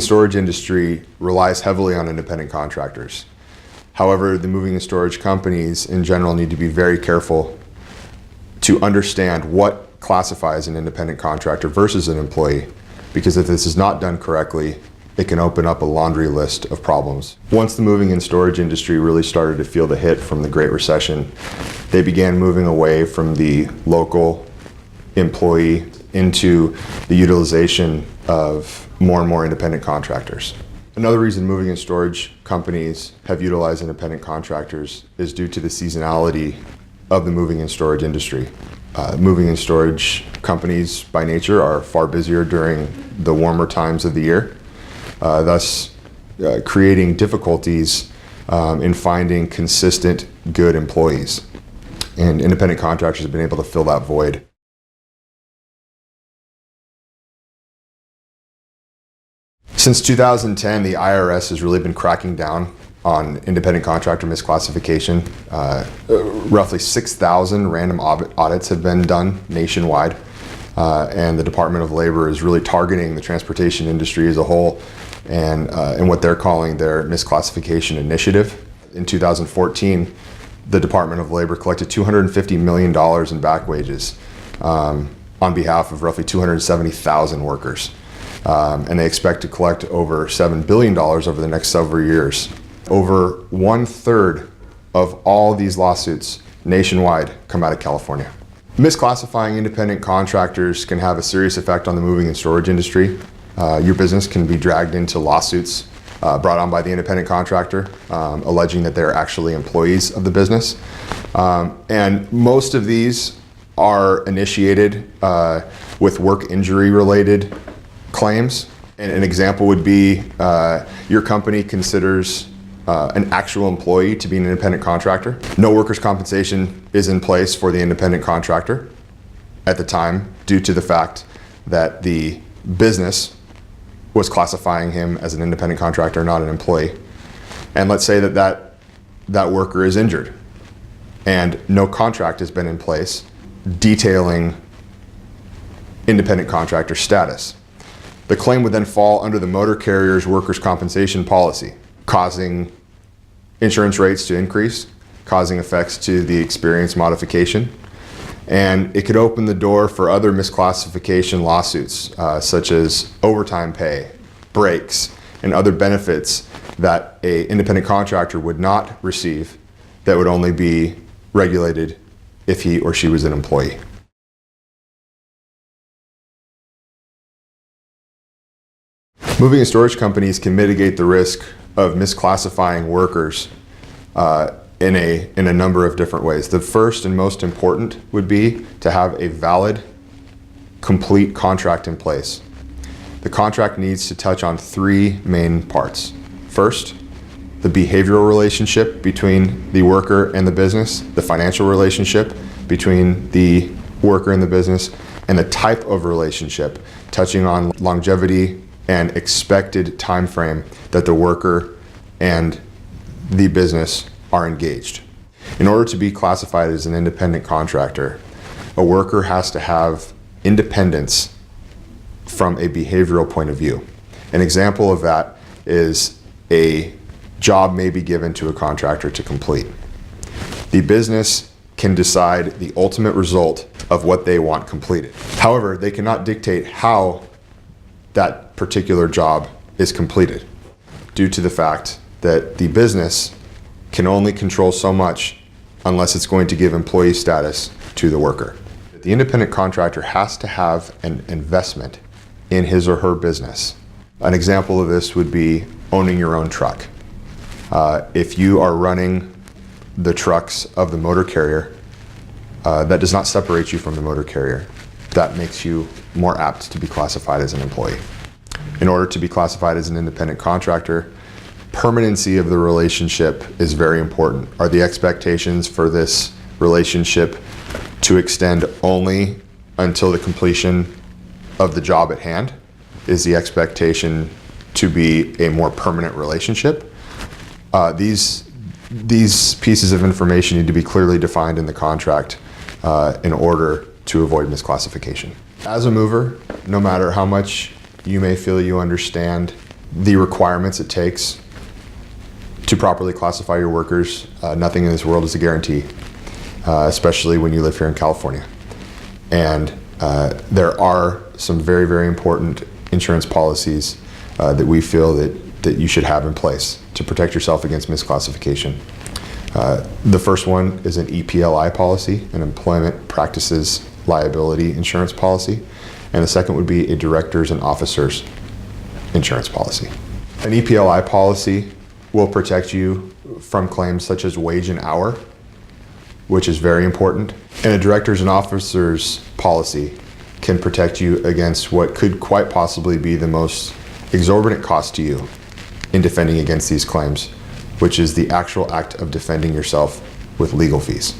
and storage industry relies heavily on independent contractors. However, the moving and storage companies in general need to be very careful to understand what classifies an independent contractor versus an employee, because if this is not done correctly, it can open up a laundry list of problems. Once the moving and storage industry really started to feel the hit from the Great Recession, they began moving away from the local employee into the utilization of more and more independent contractors. Another reason moving and storage companies have utilized independent contractors is due to the seasonality of the moving and storage industry. Moving and storage companies by nature are far busier during the warmer times of the year, thus creating difficulties in finding consistent, good employees. And independent contractors have been able to fill that void. Since 2010, the IRS has really been cracking down on independent contractor misclassification. Roughly 6,000 random audits have been done nationwide, and the Department of Labor is really targeting the transportation industry as a whole and what they're calling their misclassification initiative. In 2014, the Department of Labor collected $250 million in back wages on behalf of roughly 270,000 workers. And they expect to collect over $7 billion over the next several years. Over 1/3 of all these lawsuits nationwide come out of California. Misclassifying independent contractors can have a serious effect on the moving and storage industry. Your business can be dragged into lawsuits brought on by the independent contractor, alleging that they're actually employees of the business. And most of these are initiated with work injury related claims. And an example would be your company considers an actual employee to be an independent contractor. No workers' compensation is in place for the independent contractor at the time due to the fact that the business was classifying him as an independent contractor, not an employee. And let's say that worker is injured and no contract has been in place detailing independent contractor status. The claim would then fall under the motor carrier's workers' compensation policy, causing insurance rates to increase, causing effects to the experience modification, and it could open the door for other misclassification lawsuits, such as overtime pay, breaks, and other benefits that an independent contractor would not receive that would only be regulated if he or she was an employee. Moving and storage companies can mitigate the risk of misclassifying workers in a number of different ways. The first and most important would be to have a valid, complete contract in place. The contract needs to touch on three main parts. First, the behavioral relationship between the worker and the business, the financial relationship between the worker and the business, and the type of relationship, touching on longevity and expected time frame that the worker and the business are engaged. In order to be classified as an independent contractor, a worker has to have independence from a behavioral point of view. An example of that is a job may be given to a contractor to complete. The business can decide the ultimate result of what they want completed. However, they cannot dictate how that particular job is completed due to the fact that the business can only control so much unless it's going to give employee status to the worker. The independent contractor has to have an investment in his or her business. An example of this would be owning your own truck. If you are running the trucks of the motor carrier, that does not separate you from the motor carrier. That makes you more apt to be classified as an employee. In order to be classified as an independent contractor, permanency of the relationship is very important. Are the expectations for this relationship to extend only until the completion of the job at hand? Is the expectation to be a more permanent relationship? These pieces of information need to be clearly defined in the contract in order to avoid misclassification. As a mover, no matter how much you may feel you understand the requirements it takes to properly classify your workers. Nothing in this world is a guarantee, especially when you live here in California. And there are some very, very important insurance policies that we feel that you should have in place to protect yourself against misclassification. The first one is an EPLI policy, an Employment Practices Liability Insurance Policy, and the second would be a Directors and Officers Insurance Policy. An EPLI policy will protect you from claims such as wage and hour, which is very important, and a Directors and Officers policy can protect you against what could quite possibly be the most exorbitant cost to you in defending against these claims, which is the actual act of defending yourself with legal fees.